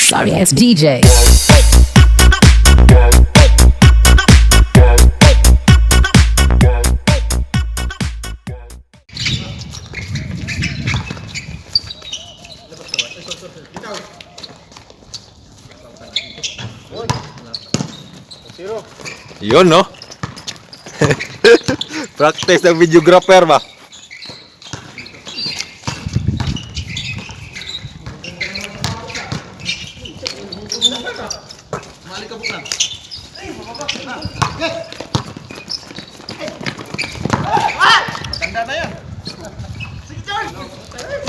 sorry ass DJ. Yun, no? Practice ng videographer ba?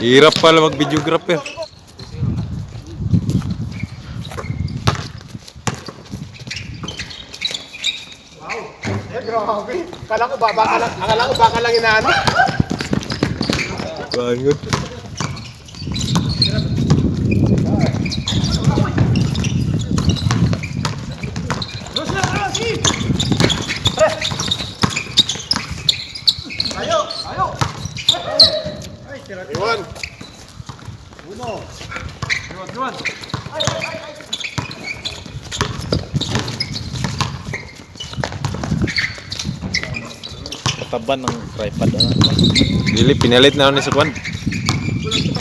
Hirap pala mag-videographer. Grabe. Akala ko baka lang inaano. Bangot. Iwan. Taban ng tripod ano. Dili, pinalit na ni sa kwan.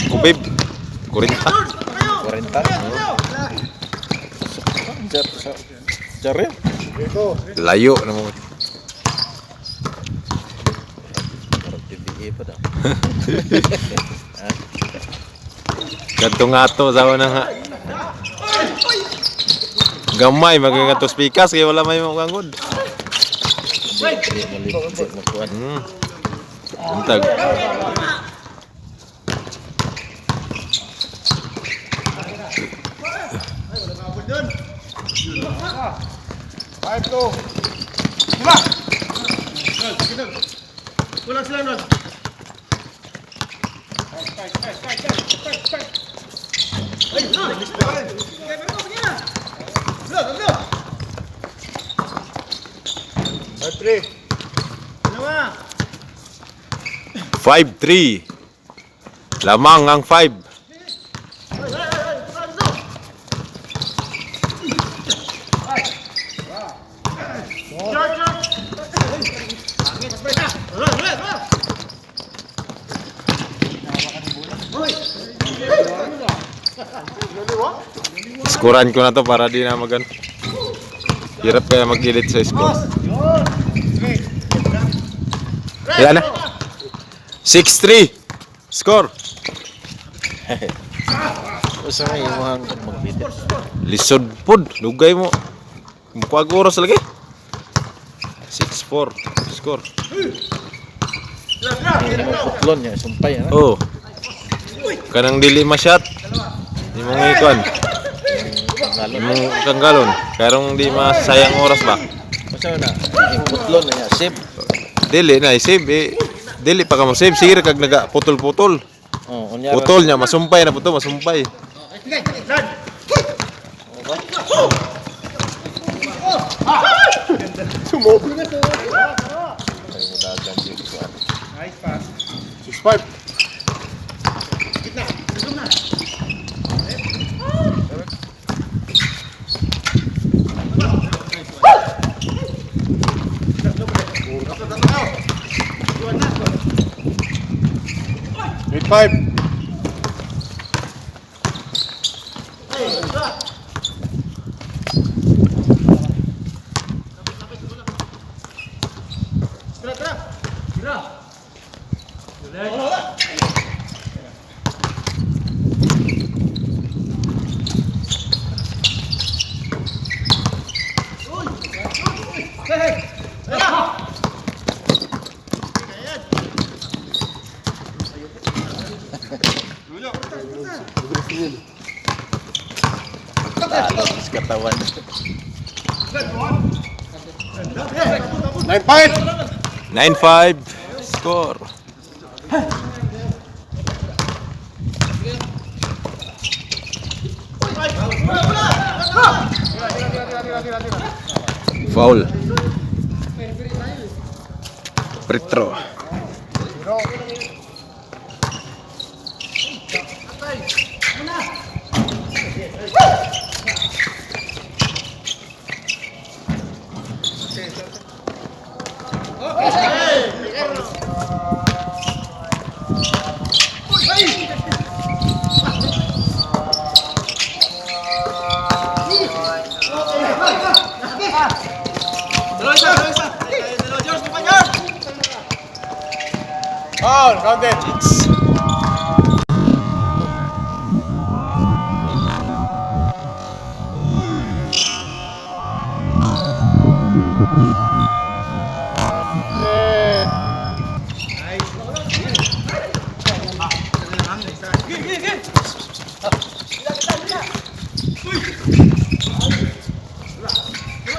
Kubib. 40. 40. Jare. Ito. Layo na mo. PBA pa daw. Ganto nga to sa una nga. Gamay maging to speakers kay wala may magangod. Untag. Five to. Diba? Kulang sila nun. Three. 5-3. Lamang ang 5. Skuran ko na to para di na magan. Hirap kaya mag-edit sa score. Ilan na? 6-3. Score. Usa may imong mag-edit. Lisod pod. Lugay mo. Mukha oras lagi. 6-4. Score. Putlon niya sumpay ano. Oh. Kanang dili ma-shot. Di mo ngikon. Di mo kanggalon. Karong di masayang oras ba? Usa na yung putlon niya save. Dili na i-save eh. Dili pa ka mo save. Sige kag naga putol-putol. Oh, unya. Putol niya masumpay na puto, masumpay. Sumobro na to. Nice pass. 6-5. Eight five. Talo sa katawan. 9-5. 9-5. Score. Foul. Pretro. Foul, counted.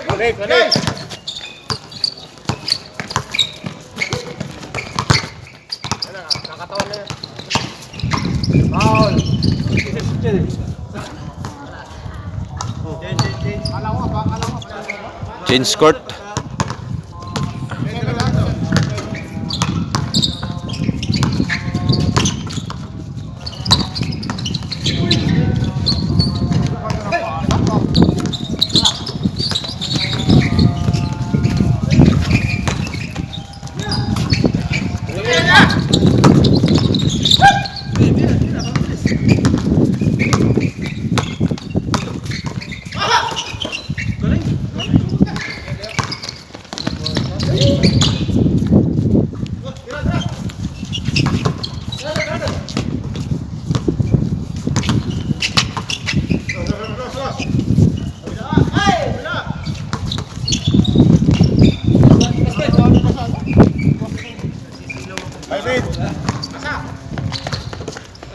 Balik, balik. Nakakatawan na yan. Foul. Change court.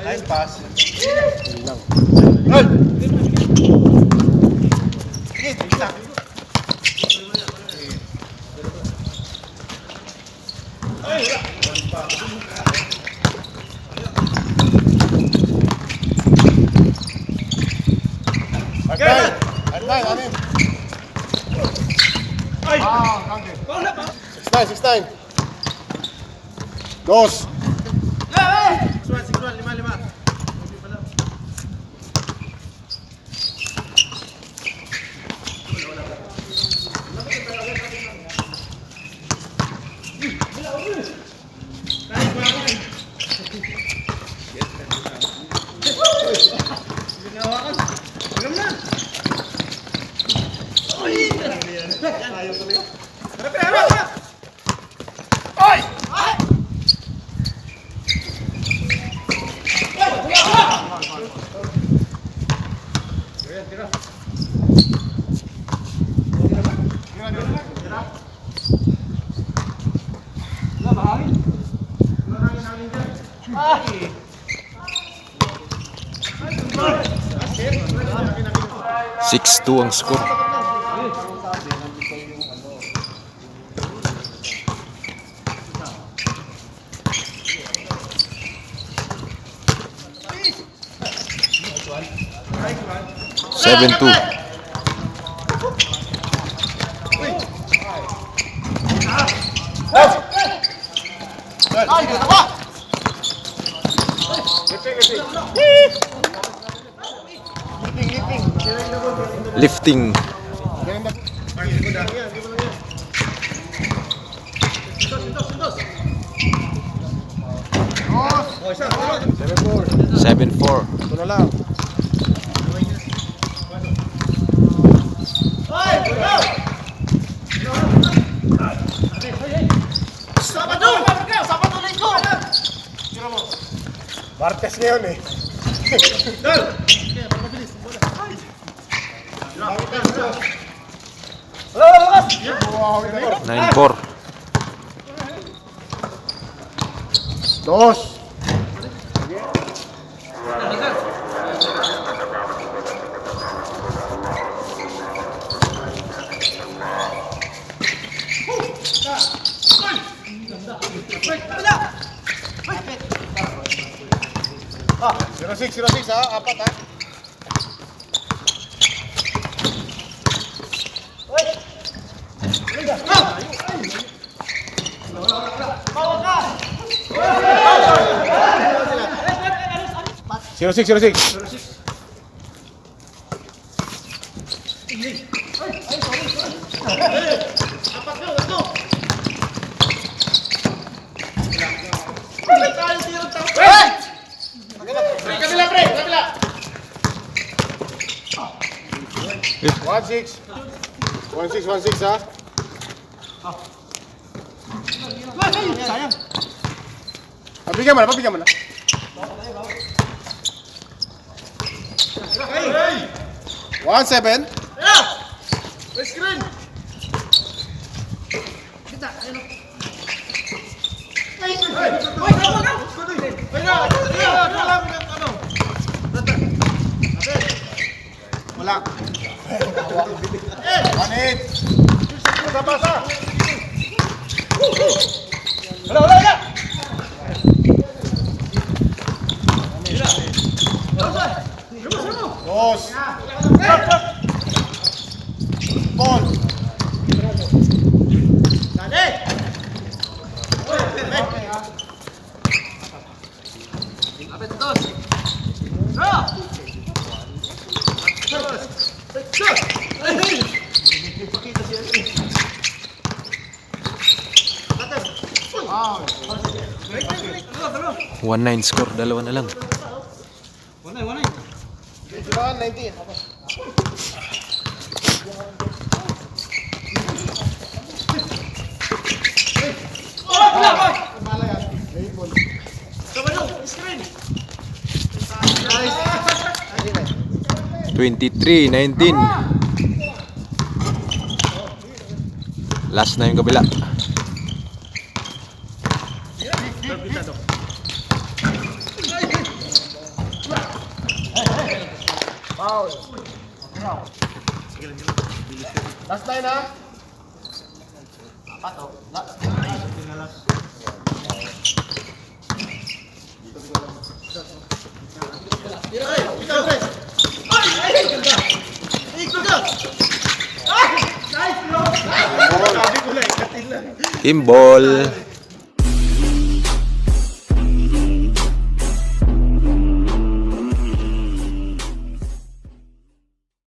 Nice pass. Anin. Six nine. Dos. Lima. 6-2 ang score. Seven two. Lifting. Seven four. Ito na lang. Martes ngayon eh. 9-4. Dos. Ah, 06 ha, apat ha. Zero six. Kabila. 1-6 ha. Pabigyan mo na, pabigyan mo na. One, 7. Wala. 1-8. Basa. Wala. Dos. Ball. One nine score, dalawa na lang. 19. Twenty-three, 19. Last na yung kabila. Last 9 ha. Team ball.